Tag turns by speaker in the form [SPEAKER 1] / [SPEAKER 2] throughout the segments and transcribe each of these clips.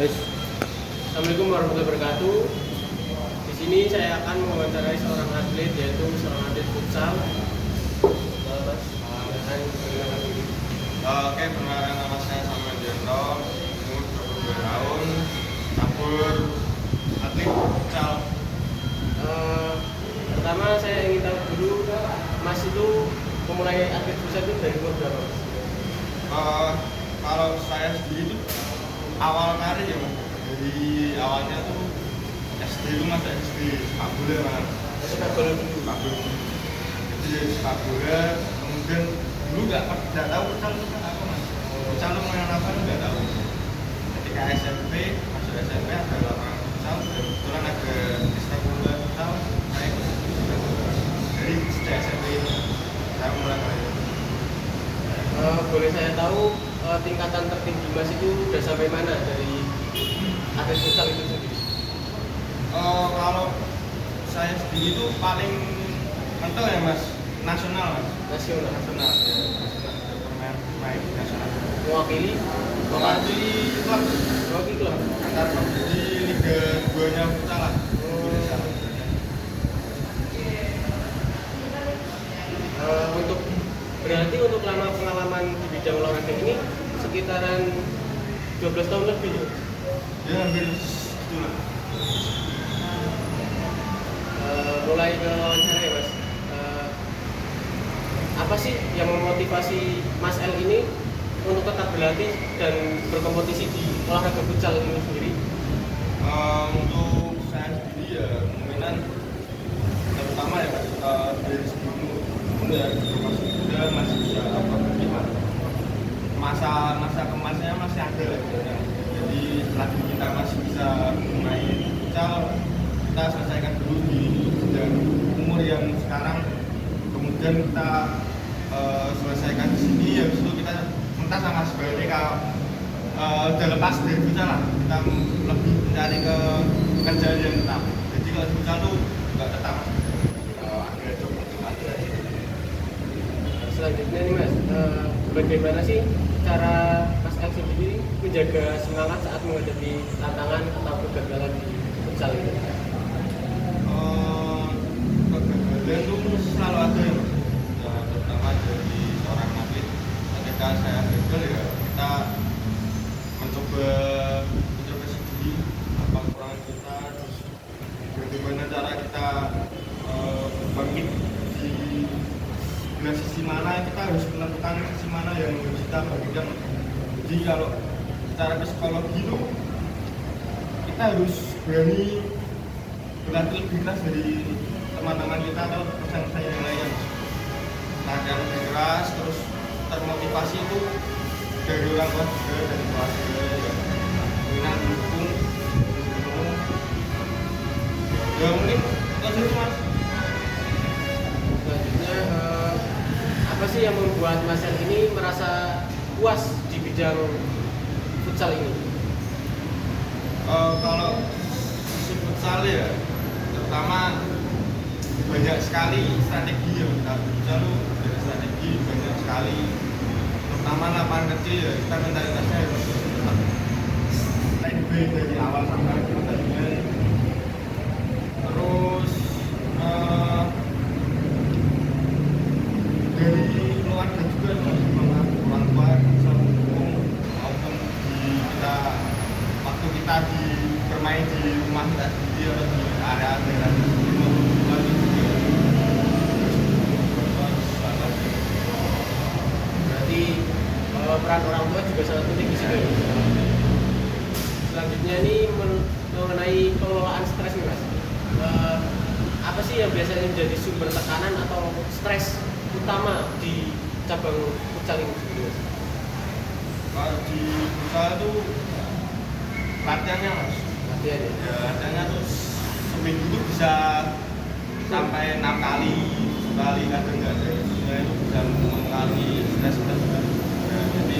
[SPEAKER 1] Yes. Assalamualaikum warahmatullahi wabarakatuh. Di sini saya akan mewawancarai seorang atlet, yaitu seorang atlet futsal. Mas, silakan perkenalkan diri.
[SPEAKER 2] Oke, perkenalkan nama saya Samuel Dianto, umur 22 tahun, campur atlet futsal.
[SPEAKER 1] Pertama saya ingin tahu dulu, Mas itu memulai atlet futsal itu dari umur berapa?
[SPEAKER 2] Kalau saya sendiri itu awal karir ya mas, dari awalnya tuh SD itu mas, SD sepak bola mas.
[SPEAKER 1] Sepak bola dulu.
[SPEAKER 2] Sepak bola. Jadi sepak bola, kemudian dulu nggak tahu futsal itu kan apa mas. Futsal itu main apa nggak tahu. Ketika SMP, masuk SMP ada lapangan futsal, dan kebetulan ada ekstrakurikuler futsal, saya ikut. Jadi sejak SMP itu saya mulai main.
[SPEAKER 1] Boleh saya tahu tingkatan tertinggi Mas itu udah sampai mana dari atlet futsal itu sendiri?
[SPEAKER 2] Kalau saya sendiri itu paling mentok ya mas, nasional mas.
[SPEAKER 1] Nasional.
[SPEAKER 2] Nasional ya, nasional pemain nasional.
[SPEAKER 1] Mewakili
[SPEAKER 2] Klub
[SPEAKER 1] mewakili klub.
[SPEAKER 2] antar klub di Liga 2 nya futsal lah. Indonesia.
[SPEAKER 1] Untuk lama pengalaman di bidang olahraga ini sekitaran 12 tahun lebih ya?
[SPEAKER 2] Ya hampir itu lah.
[SPEAKER 1] Mulai ke wawancara ya Mas. Apa sih yang memotivasi Mas L ini untuk tetap berlatih dan berkompetisi di olahraga futsal ini sendiri?
[SPEAKER 2] Untuk saya sendiri ya kemungkinan terutama ya mas, dari sebelum ya masih muda masih bisa apa gimana, masa kemasnya masih ada ya. Jadi selagi kita masih bisa main futsal, kita selesaikan dulu di jenjang umur yang sekarang, kemudian kita selesaikan di sini, habis itu kita entah sama sebaliknya kalau udah lepas dari futsal lah, kita lebih mencari ke kerjaan yang tetap. Jadi kalau di futsal tuh nggak tetap, ada job ada.
[SPEAKER 1] Selanjutnya nih Mas, bagaimana sih cara Mas L sendiri menjaga semangat saat menghadapi tantangan atau kegagalan di futsal ini?
[SPEAKER 2] Kegagalan itu selalu ada ya mas, terutama dari seorang atlet. Ketika saya gagal ya kita mencoba sendiri apa kekurangan kita, terus bagaimana cara kita bangkit di sisi mana, kita harus menentukan sisi mana yang harus kita bagikan. Jadi kalau secara psikologi itu kita harus berani berlatih lebih keras dari teman-teman kita atau pesan-pesan yang lain. Latihan lebih keras, terus termotivasi itu dari orang tua juga, dari keluarga ya, minat mendukung ya, mungkin itu mas.
[SPEAKER 1] Selanjutnya, apa sih yang membuat Mas L ini merasa puas di bidang futsal ini?
[SPEAKER 2] Kalau sisi futsal ya, terutama banyak sekali strategi ya, kita futsal itu banyak strategi, banyak sekali. Terutama lapangan kecil ya, kita mentalitasnya harus standby dari awal sampai akhir pertandingan. Terus dari keluarga juga, orang tua bisa mendukung, maupun di kita waktu kita bermain di rumah kita sendiri atau di area daerah sendiri, maupun keluarga juga.
[SPEAKER 1] Berarti peran orang tua juga sangat penting di sini. Selanjutnya ini mengenai pengelolaan stres nih Mas. Apa sih yang biasanya menjadi sumber tekanan atau stres utama di cabang futsal ini sendiri Mas?
[SPEAKER 2] Kalau di futsal itu latihannya mas,
[SPEAKER 1] Latihan ya?
[SPEAKER 2] ya latihannya tuh seminggu tuh bisa sampai 6 kali, 7 kali, kadang nggak ada. Ya, itu bisa mengalami stres juga. Ya, jadi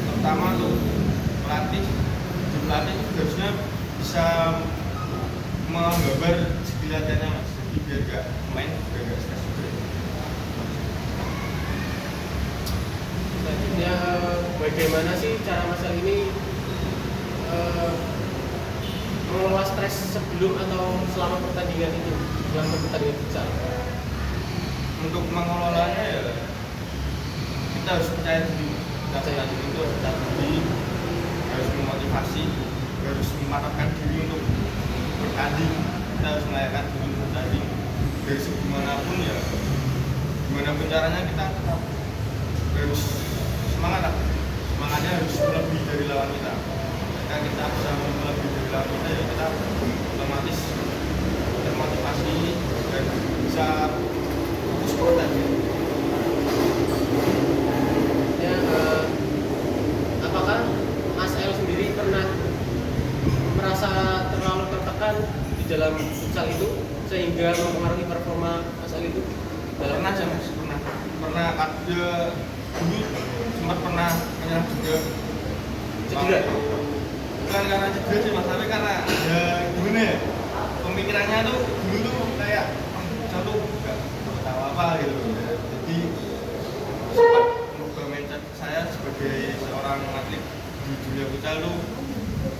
[SPEAKER 2] terutama tuh pelatih itu harusnya bisa menggambar segi latihannya mas, jadi biar gak main juga gak stres juga.
[SPEAKER 1] Selanjutnya, bagaimana sih cara Mas L ini sebelum atau selama pertandingan itu, selama pertandingan futsal?
[SPEAKER 2] Untuk mengelolanya ya kita harus percaya diri. Kita percaya diri itu harus percaya diri, harus memotivasi, harus mematapkan diri untuk bertanding. Kita harus melayakan diri untuk bertanding dari segimanapun ya, gimana pun caranya kita tetap harus semangat lah. Semangatnya harus lebih dari lawan kita. Ketika kita bisa lebih dari lawan kita ya kita otomatis termotivasi dan bisa fokus ke pertandingan.
[SPEAKER 1] Ya, apakah Mas El sendiri pernah merasa terlalu tertekan di dalam futsal itu sehingga mempengaruhi performa Mas El itu?
[SPEAKER 2] Pernah aja mas, pernah ada dulu sempat pernah menyerah juga.
[SPEAKER 1] Cedera?
[SPEAKER 2] Bukan karena cedera sih mas, tapi karena ya gimana ya, pemikirannya tuh dulu tuh kayak futsal tuh gak tahu apa gitu. Jadi sempat merubah mindset saya sebagai seorang atlet di dunia futsal tuh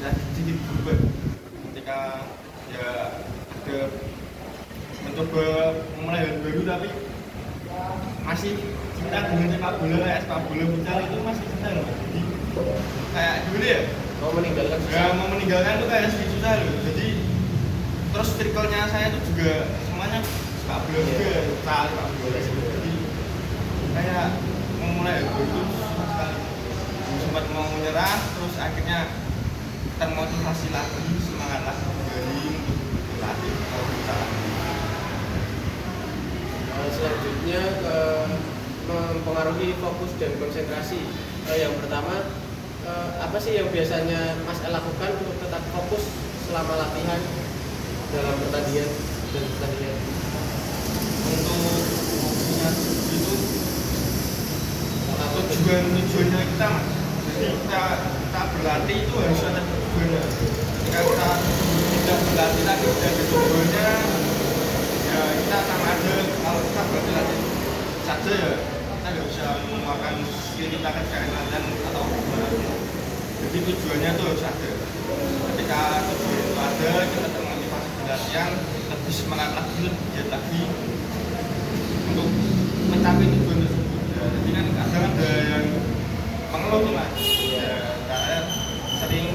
[SPEAKER 2] ya sedikit berubah ketika ya ada mencoba memulai hal baru, tapi masih cinta dengan sepak bola, kayak sepak bola futsal itu masih cinta loh. Jadi kayak gimana ya,
[SPEAKER 1] Mau meninggalkan
[SPEAKER 2] ya
[SPEAKER 1] futsal?
[SPEAKER 2] mau meninggalkan tuh kayak sedikit susah loh. Jadi terus circle-nya saya tuh juga semuanya sepak bola juga, futsal, sepak bola. Jadi kayak memulai hal baru itu susah sekali. Sempat mau menyerah, terus akhirnya termotivasi lagi, semangat lagi kembali untuk berlatih kalau futsal.
[SPEAKER 1] Selanjutnya ke mempengaruhi fokus dan konsentrasi. Yang pertama, apa sih yang biasanya Mas El lakukan untuk tetap fokus selama latihan dalam pertandingan dan pertandingan?
[SPEAKER 2] Untuk fokusnya itu tujuannya kita mas. Jadi kita berlatih itu harus ada tujuannya. Ketika kita tidak berlatih tapi tidak ada tujuannya, ya kita sama aja. Kalau kita berlatih saja ya kita nggak bisa mengeluarkan skill kita ketika latihan atau gimana. Jadi tujuannya itu harus ada. Ketika tujuan itu ada, kita termotivasi di latihan, lebih semangat lagi, lebih giat lagi untuk mencapai tujuan tersebut. Ya, jadi kan kadang ada yang mengeluh tuh mas. Ya, saya sering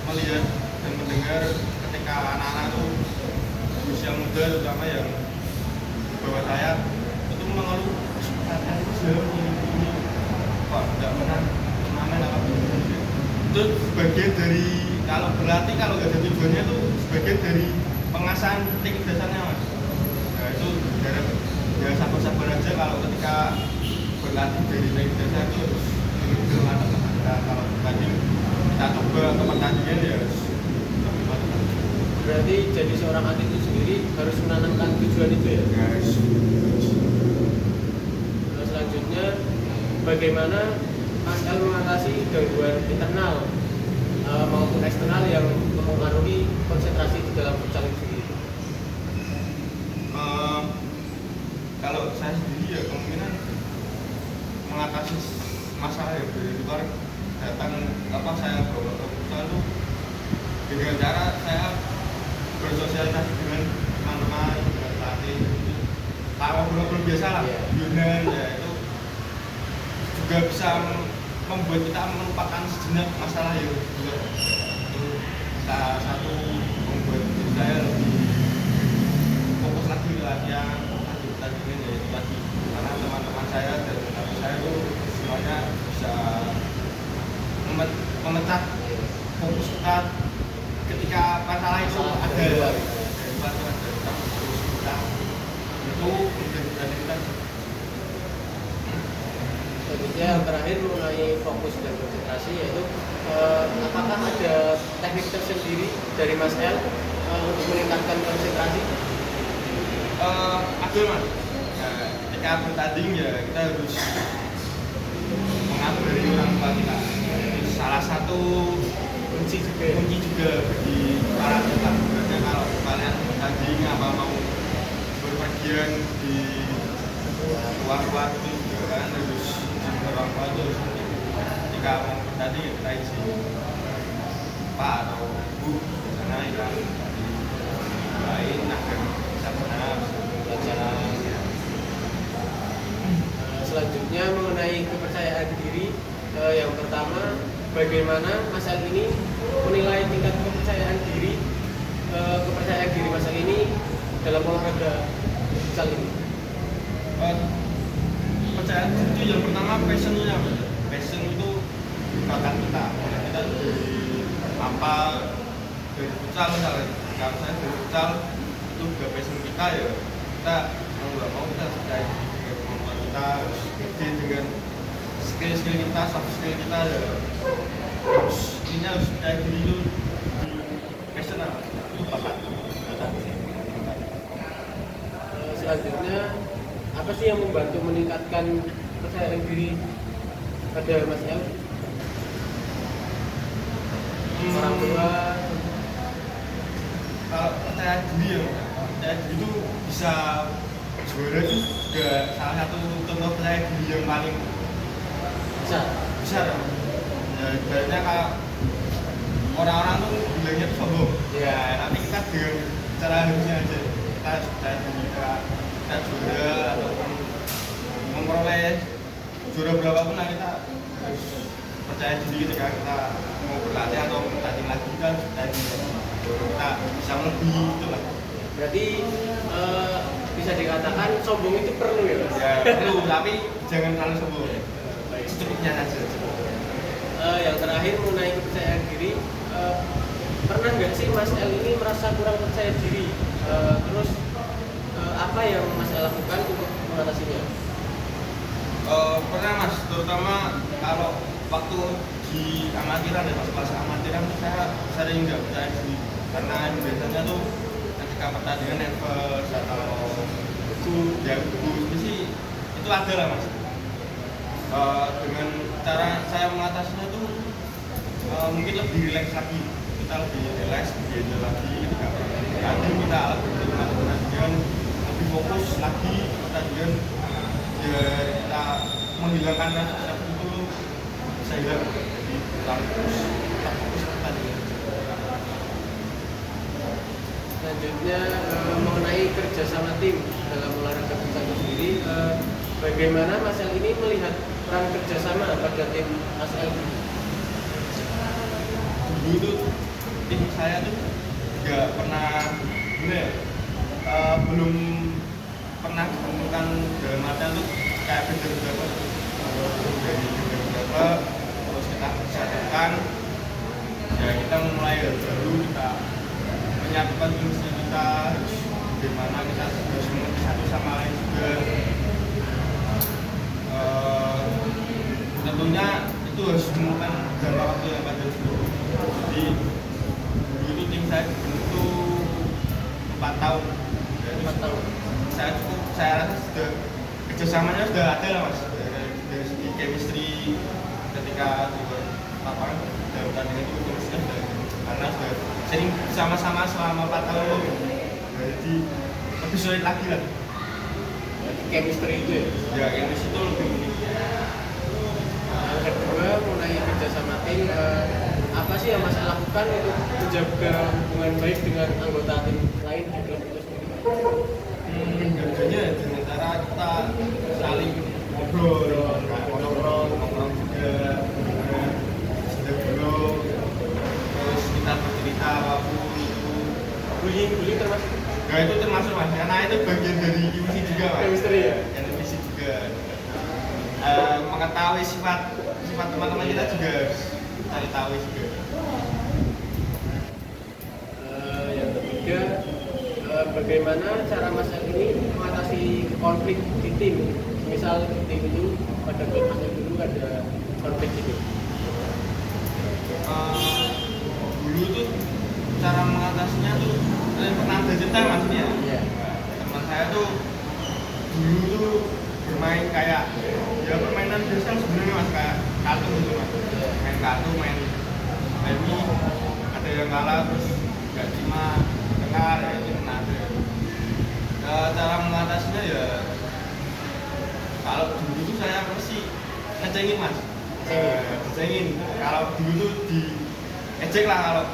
[SPEAKER 2] melihat dan mendengar ketika anak-anak tuh usia muda terutama yang di bawah saya itu mengeluh latihan itu jauh ini kok nggak menang turnamen apa begini. Itu sebagian dari kalau berlatih kalau nggak ada tujuannya itu sebagian dari pengasahan teknik dasarnya mas. Nah itu ya sabar-sabar aja kalau ketika berlatih dari teknik dasar itu harus benar-benar mantap. Nah, kalau tadi kita coba ke pertandingan ya harus lebih mantap.
[SPEAKER 1] Berarti jadi seorang atlet itu sendiri harus menanamkan tujuan itu ya?
[SPEAKER 2] Harus.
[SPEAKER 1] Selanjutnya, bagaimana Mas El mengatasi gangguan internal maupun eksternal yang mempengaruhi konsentrasi di dalam futsal itu sendiri?
[SPEAKER 2] Kalau saya sendiri ya kemungkinan mengatasi masalah yang dari luar datang apa saya bawa ke futsal itu dengan cara saya bersosialisasi dengan teman-teman, dengan pelatih, ngobrol biasa lah, Yunan ya itu juga bisa membuat kita melupakan sejenak masalah yang juga itu salah satu membuat diri saya lebih fokus lagi di latihan, lagi pertandingan ya itu tadi karena teman-teman saya dan pelatih saya itu semuanya bisa memecah fokus kita ketika masalah itu ada dari pelajaran dari fokus kita itu menjadi berarti kita.
[SPEAKER 1] Selanjutnya yang terakhir mengenai fokus dan konsentrasi yaitu apakah ada teknik tersendiri dari Mas El untuk meningkatkan konsentrasi?
[SPEAKER 2] Ada mas. Nah, ketika bertanding ya kita harus mengambil dari orang tua kita. Itu salah satu kunci juga bagi para atlet. Sebenarnya kalau kalian bertanding apa mau berpergian di luar itu juga kan harus orang tua itu harus ketika mau bertanding ya kita izin Pak atau Bu sana ya lain agar bisa benar
[SPEAKER 1] pelajaran. Selanjutnya mengenai kepercayaan diri, yang pertama bagaimana Mas El ini menilai tingkat kepercayaan diri Mas El ini dalam olahraga futsal ini?
[SPEAKER 2] Percaya itu yang pertama passionnya. Passion itu bakat kita. Kita apa dari futsal misalnya, kalau saya dari futsal itu juga passion kita ya, kita mau nggak mau kita percaya dengan kemampuan kita, harus gede dengan skill kita, soft skill kita ya, harus ini harus percaya diri itu passion apa itu bakat.
[SPEAKER 1] Selanjutnya apa sih yang membantu meningkatkan kepercayaan diri pada Mas El? Orang tua.
[SPEAKER 2] Kalau percaya diri itu bisa juara itu juga salah satu contoh percaya diri yang paling besar. Ya, ibaratnya kalau orang-orang tuh bilangnya tuh sombong. Ya, nanti kita dengan cara harusnya aja kita percaya diri kita juara ataupun memperoleh juara berapapun lah kita harus percaya diri ketika kita mau berlatih atau bertanding lagi kan percaya diri kita bisa melebihi itu lah.
[SPEAKER 1] Berarti bisa dikatakan sombong itu perlu ya Mas?
[SPEAKER 2] Ya perlu, tapi jangan terlalu sombong. Secukupnya saja.
[SPEAKER 1] Yang terakhir mengenai kepercayaan diri, pernah nggak sih Mas El ini merasa kurang percaya diri? Terus apa yang Mas El lakukan untuk mengatasinya?
[SPEAKER 2] Pernah Mas, terutama kalau waktu di amatiran ya, pas kelas amatiran saya sering nggak percaya diri karena biasanya tuh ketika pertandingan level atau itu sih itu ada lah Mas. Dengan cara saya mengatasinya tuh mungkin lebih rileks lagi, kita lebih rileks, lebih enjoy lagi ketika pertandingan, kita lebih menikmati pertandingan, lebih fokus lagi pertandingan, ya kita menghilangkan rasa takut itu saya hilang, jadi kita fokus pertandingan.
[SPEAKER 1] Selanjutnya mengenai kerjasama tim dalam olahraga futsal itu sendiri, bagaimana Mas El ini melihat peran kerjasama pada tim Mas El?
[SPEAKER 2] Dulu tuh tim saya tuh nggak pernah belum pernah menemukan dalam artian tuh kayak beda dari beberapa terus kita satukan ya, kita mulai dari baru, kita menyiapkan tulisnya kita harus bagaimana kita harus mengerti satu sama lain juga. Tentunya itu harus menemukan jangka waktu yang panjang dulu. Jadi dulu itu tim saya dibentuk 4 tahun. Jadi
[SPEAKER 1] 4 tahun.
[SPEAKER 2] Saya rasa sudah kerjasamanya sudah ada lah Mas, dari segi chemistry ketika di lapangan dalam pertandingan itu chemistry sudah, karena sudah sering sama-sama selama 4 tahun itu, jadi lebih sulit lagi lah.
[SPEAKER 1] Chemistry itu ya?
[SPEAKER 2] Ya chemistry itu lebih unik.
[SPEAKER 1] Yang kedua mengenai kerjasama tim, apa sih yang Mas El lakukan untuk menjaga hubungan baik dengan anggota tim lain di klub itu sendiri?
[SPEAKER 2] Jadinya dengan cara kita saling ngobrol juga, sudah dulu, terus kita bercerita apapun itu.
[SPEAKER 1] Bullying termasuk?
[SPEAKER 2] Nah itu termasuk Mas, karena itu bagian dari chemistry juga Mas.
[SPEAKER 1] Chemistry ya?
[SPEAKER 2] Chemistry juga. Mengetahui sifat teman-teman kita juga harus cari tahu juga.
[SPEAKER 1] Yang ketiga, bagaimana cara Mas El ini mengatasi konflik di tim? Misal di tim itu pada klub Mas El dulu ada konflik gitu.
[SPEAKER 2] Dulu tuh cara mengatasinya tuh pernah ada cerita Mas ini ya.
[SPEAKER 1] Iya.
[SPEAKER 2] Teman saya tuh dulu tuh bermain kayak ya permainan biasa sebenarnya Mas, kayak kartu gitu Mas. Main kartu, main remi, ada yang kalah terus nggak cuma dengar ya itu pernah ada. Cara mengatasinya ya kalau dulu tuh saya mesti ngecengin Mas. Ngecengin. Kalau dulu tuh di ejek lah, kalau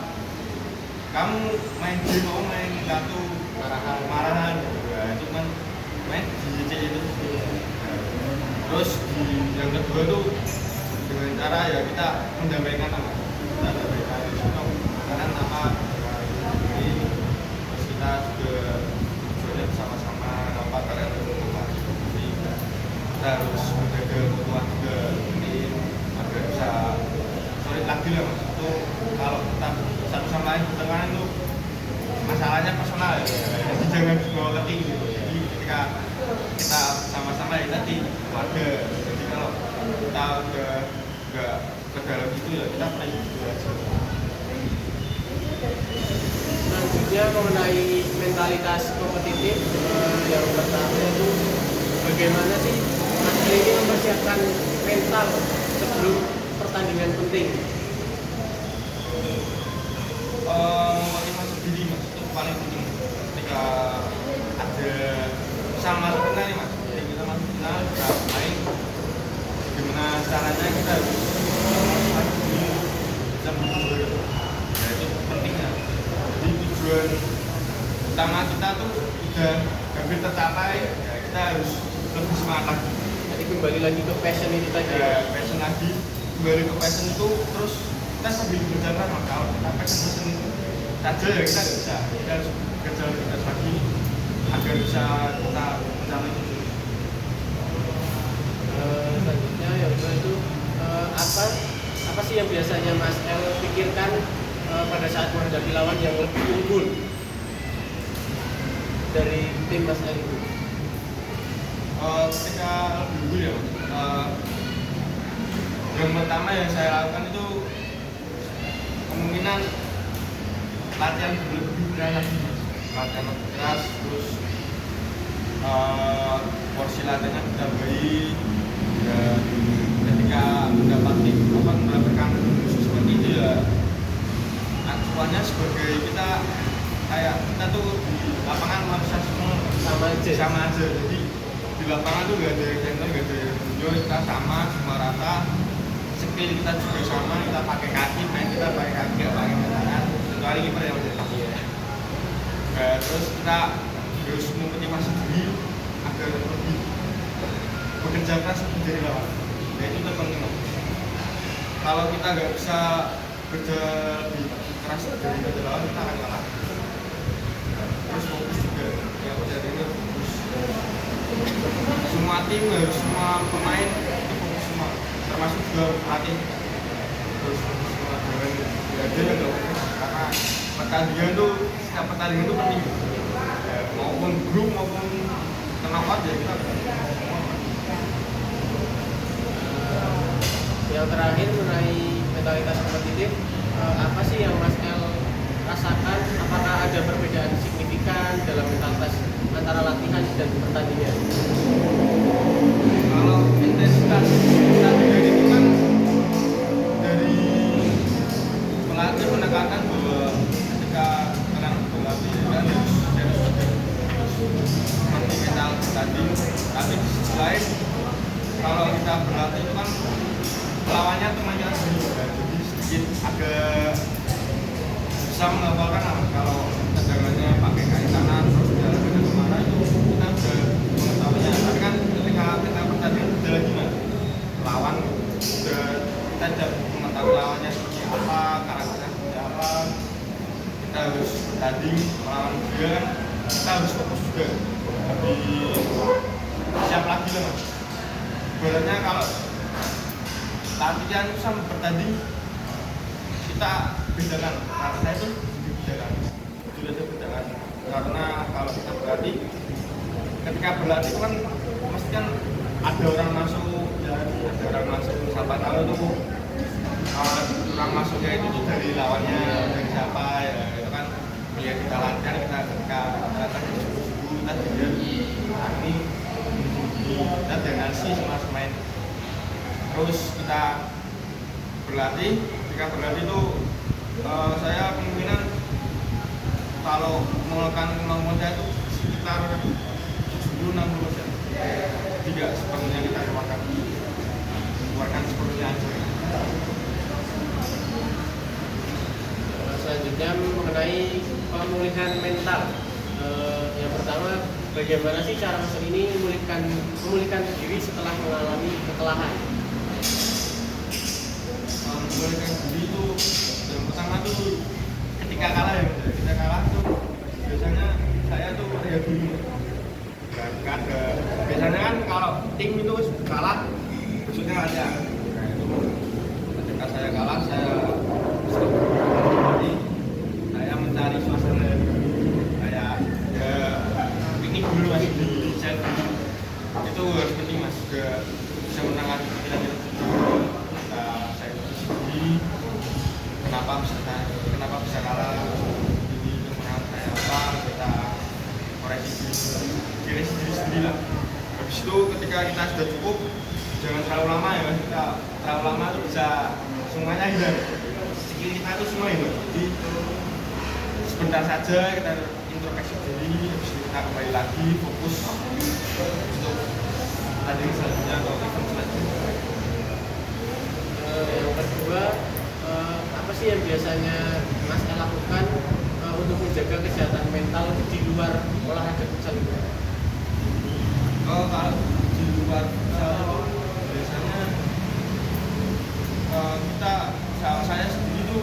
[SPEAKER 2] kamu main game, kamu main kartu kemarahan gitu ya, itu kan main di JC itu. Terus yang kedua tuh dengan cara ya kita mendamaikan sama kita damaikan itu karena nama ini, terus kita juga tujuannya bersama-sama apa kalian jadi kita harus menjaga kebutuhan juga ini agar bisa solid lagi lah mas. Itu kalau kita satu sama lain bertengkar itu masalahnya personal ya, jadi jangan dibawa ke tim gitu. Jadi ketika kita sama-sama ya tadi keluarga, jadi kalau kita udah nggak ke dalam itu ya kita play gitu aja.
[SPEAKER 1] Selanjutnya mengenai mentalitas kompetitif, yang pertama itu bagaimana sih Mas El ini mempersiapkan mental sebelum pertandingan penting?
[SPEAKER 2] Motivasi diri mas itu paling penting ketika ada sama masuk final nih mas. Jadi kita masuk final kita main gimana caranya kita harus motivasi diri bisa menjual, ya itu pentingnya. Jadi tujuan utama kita tuh udah hampir tercapai, ya kita harus lebih semangat lagi.
[SPEAKER 1] Jadi kembali lagi ke passion itu tadi.
[SPEAKER 2] Ya, passion lagi, kembali ke passion itu terus kita sambil berjalan mas. Kalau kita passion itu saja ya kita nggak bisa, kita harus kerja lebih keras lagi agar bisa kita mencapai itu.
[SPEAKER 1] Selanjutnya yang kedua itu apa sih yang biasanya Mas El pikirkan pada saat menghadapi lawan yang lebih unggul dari tim Mas El itu?
[SPEAKER 2] Ketika lebih unggul ya mas, yang pertama yang saya lakukan itu kemungkinan latihan lebih keras lagi mas. Latihan lebih keras, terus porsi latihannya kita baik, dan ketika mendapatkan khusus seperti itu ya acuannya sebagai kita kayak kita tuh di lapangan manusia semua sama aja. Jadi di lapangan tuh gak ada yang ganteng, gak ada yang jujur, kita sama semua rata, skill kita juga sama, kita pakai kaki main, kita pakai kaki gak pakai tangan kecuali kiper yang menjadi terus kita harus memotivasi diri agar lebih bekerja keras menjadi lawan. Ya itu terpenting. Kalau kita nggak bisa kerja lebih keras dari lawan, kita akan kalah. Terus fokus juga, yang jadi ini fokus. Semua tim harus, semua pemain itu fokus semua, termasuk juga pelatih. Terus fokus semua dengan belajar ya nggak fokus, karena pertandingan tuh setiap pertandingan itu penting. Ya, maupun grup maupun kenapa aja kita
[SPEAKER 1] Yang terakhir mengenai mentalitas kompetitif, apa sih yang Mas El rasakan? Apakah ada perbedaan signifikan dalam mentalitas antara latihan dan pertandingan?
[SPEAKER 2] kalau intensitas pertandingan itu kan dari pelatih menekankan bahwa ketika kalian berlatih kan harus seperti mental bertanding, tapi di sisi lain kalau kita berlatih itu kan lawannya teman kita sendiri, jadi sedikit agak bisa menghafalkan lah. Kalau tendangannya pakai kaki kanan terus jalannya kemana itu kita sudah mengetahuinya. Tapi kan ketika kita bertanding berjalan gimana lawan sudah kita sudah mengetahui lawannya seperti apa, karakternya seperti apa, kita harus bertanding melawan dia kan kita harus fokus juga lebih siap lagi lah mas. Sebenarnya kalau latihan sama bertanding kita bedakan, karena saya itu bedakan, sudah saya bedakan. Karena kalau kita berlatih, ketika berlatih kan pasti kan ada orang masuk, ya ada orang masuk, siapa tahu itu orang masuknya itu tuh dari lawannya, dari siapa ya itu kan. Melihat kita latihan, kita ketika latihan subuh kita dilihat ini kita dengarsi sama pemain. Terus kita berlatih, ketika berlatih itu saya kemungkinan kalau melakukan kemampuan saya itu sekitar 70-60%. Tidak sepenuhnya kita keluarkan sepenuhnya aja.
[SPEAKER 1] Selanjutnya mengenai pemulihan mental Yang pertama, bagaimana sih cara Mas El ini memulihkan diri setelah mengalami kekalahan?
[SPEAKER 2] Memulihkan diri itu yang pertama tuh ketika kalah ya, Mas. Ketika kalah tuh biasanya saya tuh ya dulu nggak ada. Biasanya kan kalau tim itu kalah besoknya ada. Nah itu ketika saya kalah saya jadi saya mencari suasana kayak ya piknik dulu mas di chat itu harus penting mas juga bisa menangani pikiran kita saya sendiri kenapa bisa kalah jadi kemenangan saya apa kita koreksi diri sendiri lah. Habis itu ketika kita sudah cukup jangan terlalu lama ya mas, kita terlalu lama itu bisa semuanya hilang, skill kita itu semua hilang. Jadi sebentar saja kita introspeksi diri, habis itu kita kembali lagi fokus untuk tanding selanjutnya atau event selanjutnya.
[SPEAKER 1] Yang kedua, apa sih yang biasanya Mas El lakukan untuk menjaga kesehatan mental di luar olahraga futsal itu?
[SPEAKER 2] Kalau di luar futsal biasanya saya sendiri itu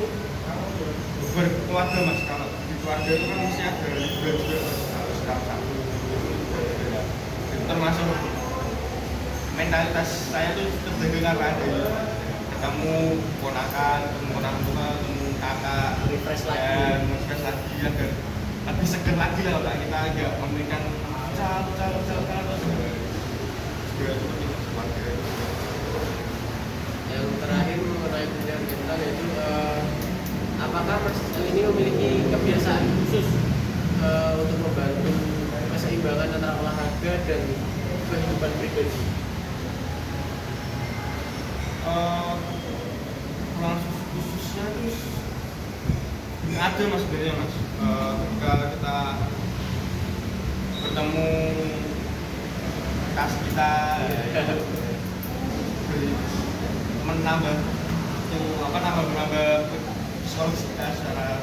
[SPEAKER 2] berkeluarga mas. Kalau di keluarga itu kan mesti ada liburan juga mas. Kalau sedang satu itu termasuk mentalitas saya tuh terjaga karena ada ketemu ponakan, ketemu orang tua, ketemu kakak,
[SPEAKER 1] Refresh lagi.
[SPEAKER 2] dan refresh lagi agar lebih seger lagi lah kalau kita agak memberikan futsal juga seperti mas keluarga.
[SPEAKER 1] Yang terakhir mengenai pendidikan mental yaitu apakah Mas El ini memiliki kebiasaan khusus untuk membantu keseimbangan antara olahraga dan kehidupan pribadi?
[SPEAKER 2] Kurang khususnya itu ada mas sebenarnya mas. Ketika kita bertemu kas kita menambah psikologis kita secara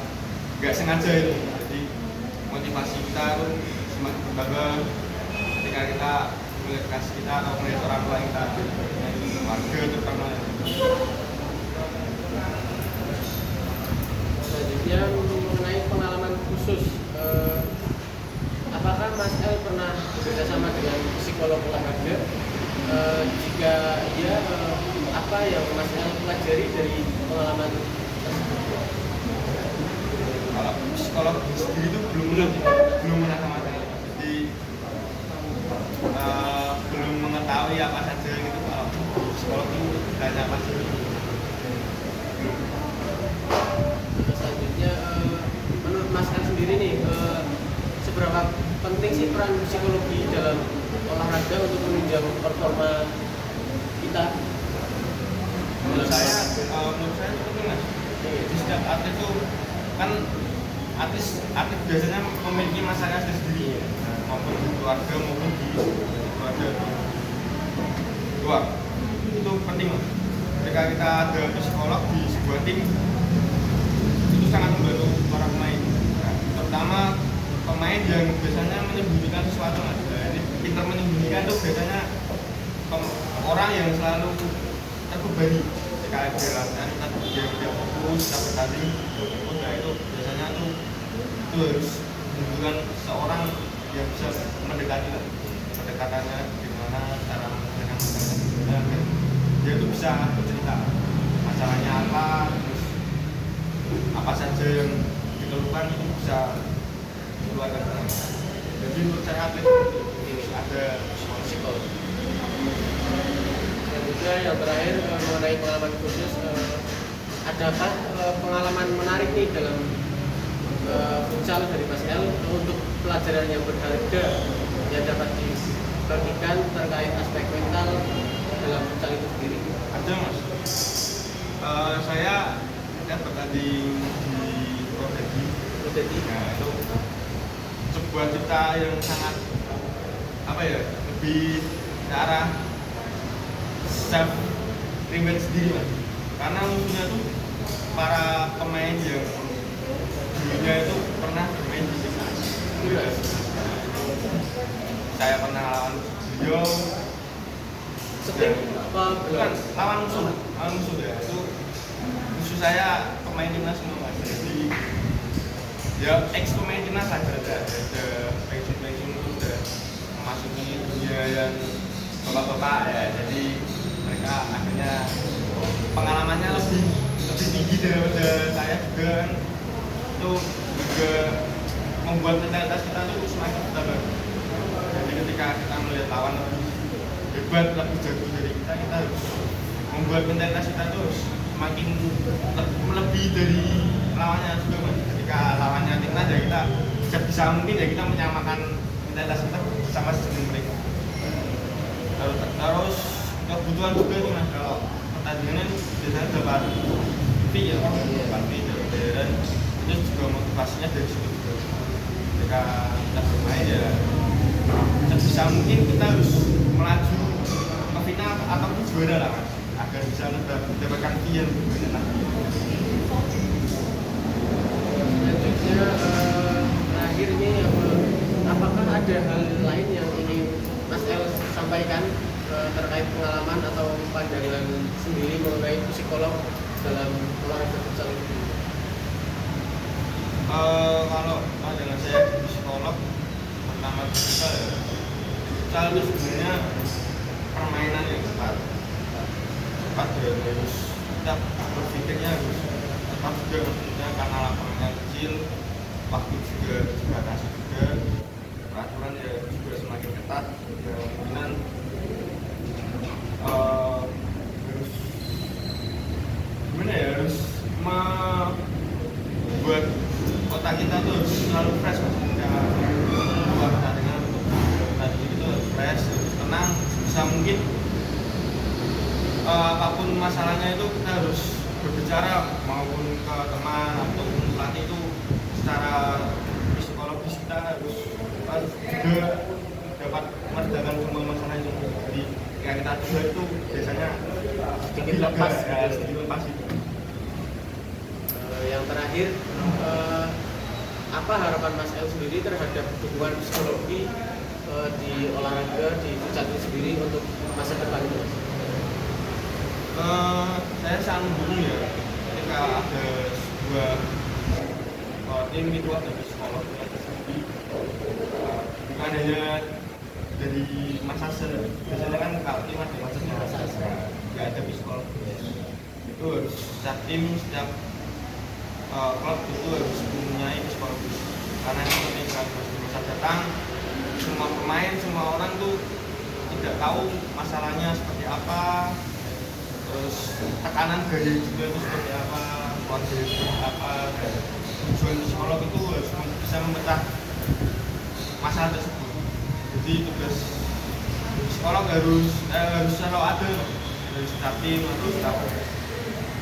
[SPEAKER 2] nggak sengaja itu. Jadi motivasi kita itu semakin bertambah ketika kita melihat kas kita atau melihat orang tua kita, warga terutama.
[SPEAKER 1] Selanjutnya mengenai pengalaman khusus, apakah Mas El pernah bekerjasama dengan psikolog olahraga? Jika iya, apa yang Mas El pelajari dari pengalaman tersebut?
[SPEAKER 2] Kalau psikolog sendiri itu belum pernah sama sekali. Jadi belum mengetahui apa saja gitu kalau psikolog itu tanya apa sih.
[SPEAKER 1] Selanjutnya, menurut Mas El sendiri nih, seberapa penting sih peran psikologi dalam olahraga untuk menunjang performa kita?
[SPEAKER 2] Menurut saya itu penting mas. Di setiap atlet itu kan atlet biasanya memiliki masalah sendiri maupun di keluarga maupun di keluarga luar. Itu penting mas. Ketika kita ada psikolog di sebuah tim itu sangat membantu para pemain. Nah, terutama pemain yang biasanya menyembunyikan sesuatu mas. Nah, ini pintar menyembunyikan itu biasanya orang yang selalu terbebani ketika dia latihan, dia tidak fokus, tidak bertanding, nah itu biasanya tuh itu harus menunjukkan seorang yang bisa mendekati lah, pendekatannya gimana, cara mendekatkan masalahnya gimana, dan dia itu bisa bercerita masalahnya apa, terus apa saja yang dikeluhkan itu bisa dikeluarkan. Jadi menurut saya atlet ini ada psikolog.
[SPEAKER 1] Dan juga yang terakhir mengenai pengalaman khusus, adakah pengalaman menarik nih dalam futsal dari Mas El untuk pelajaran yang berharga yang dapat dibagikan terkait aspek mental dalam futsal itu sendiri?
[SPEAKER 2] Ada mas. Saya bertanding di Prodedi. Nah itu sebuah cipta yang sangat lebih ke arah self revenge sendiri mas. Karena musuhnya tuh para pemain yang dulunya itu pernah bermain di timnas. Bukan, lawan musuh ya. Itu musuh saya pemain timnas semua Mas. Jadi ya ex pemain timnas lah ada pensiun itu udah memasuki dunia yang bapak-bapak ya. Jadi mereka akhirnya pengalamannya lebih tinggi daripada saya juga kan. Itu juga membuat mentalitas kita tuh semakin bertambah. Jadi ketika kita melihat lawan lebih hebat, lebih jago dari kita harus membuat mentalitas kita tuh semakin melebihi dari lawannya juga Mas. Ketika lawannya timnas ya kita bisa mungkin ya kita menyamakan mentalitas kita sama seperti mereka. Terus kebutuhan juga nih Mas, kalau pertandingan biasanya dapat fee ya, dapat fee dari bayaran, itu juga motivasinya dari situ juga. Ketika kita bermain ya sebisa mungkin kita harus melaju ke final ataupun juara lah Mas, agar bisa mendapatkan fee yang lebih banyak lagi.
[SPEAKER 1] Selanjutnya terakhir ini apakah ada hal lain yang ingin Mas El sampaikan terkait pengalaman atau pandangan sendiri mengenai psikolog dalam olahraga futsal ini?
[SPEAKER 2] Kalau pandangan saya di psikolog pertama kita ya, futsal itu sebenarnya permainan yang tepat dan harus kita berpikirnya harus tepat juga, maksudnya karena lapangannya kecil, waktu juga dibatasi juga, peraturan ya juga semakin ketat, ya kemungkinan harus gimana ya, harus membuat otak kita tuh harus selalu fresh ketika buat pertandingan. Pertandingan itu harus fresh, harus tenang, bisa mungkin apapun masalahnya itu kita harus berbicara maupun ke teman ataupun pelatih itu secara psikologis kita harus juga dapat meredakan semua masalah itu. Jadi ketika kita juga itu biasanya
[SPEAKER 1] Sedikit lepas,
[SPEAKER 2] ya, sedikit lepas itu.
[SPEAKER 1] Yang terakhir, apa harapan Mas El sendiri terhadap dukungan psikologi di olahraga di futsal ini sendiri untuk masa depan ini?
[SPEAKER 2] Saya sangat mendukung ya ketika ada sebuah tim itu ada psikolog yang ada sendiri, bukan hanya dari Masase. Biasanya kan kalau tim ada Masase nggak ada psikolog. Itu harus setiap tim, setiap klub itu harus mempunyai psikologis, karena yang ketika masa datang semua pemain, semua orang tuh tidak tahu masalahnya seperti apa, terus tekanan gaya juga itu seperti apa, keluarga seperti apa. Tujuan psikolog itu harus bisa memecah masalah tersebut. Jadi tugas psikolog harus selalu ada dari setiap tim atau setiap.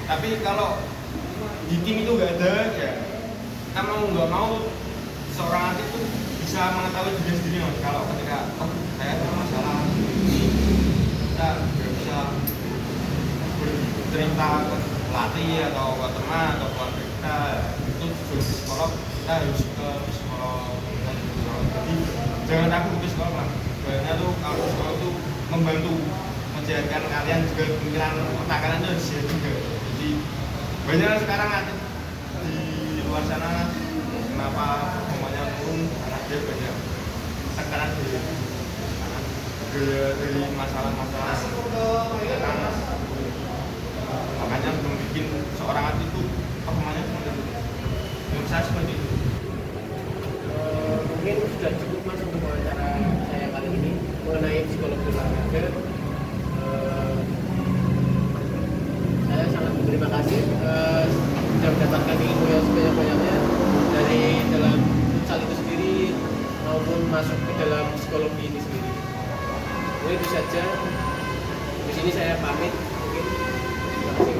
[SPEAKER 2] Tapi kalau di tim itu nggak ada ya, kita mau nggak mau seorang atlet itu bisa mengetahui diri sendiri Mas. Kalau ketika saya ada masalah ini, kita nggak bisa bercerita ke pelatih atau ke teman atau keluarga kita. Itu juga psikolog, kita harus ke psikolog. Jadi jangan takut ke psikolog lah. Sebenarnya tuh kalau psikolog tuh membantu menjadikan kalian juga pemikiran otak kalian itu harus juga. Jadi banyak sekarang atlet di luar sana kenapa semuanya turun, karena dia banyak tekanan dari masalah-masalah tekanan. Makanya membuat seorang atlet itu performanya seperti itu. Menurut saya seperti itu.
[SPEAKER 1] Mungkin sudah cukup Mas untuk wawancara saya kali ini mengenai psikologi olahraga. Saya sangat berterima kasih sudah mendapatkan ilmu yang sebanyak-banyaknya dari dalam futsal itu sendiri maupun masuk ke dalam psikologi ini sendiri. Itu saja. Di sini saya pamit. Mungkin terima kasih.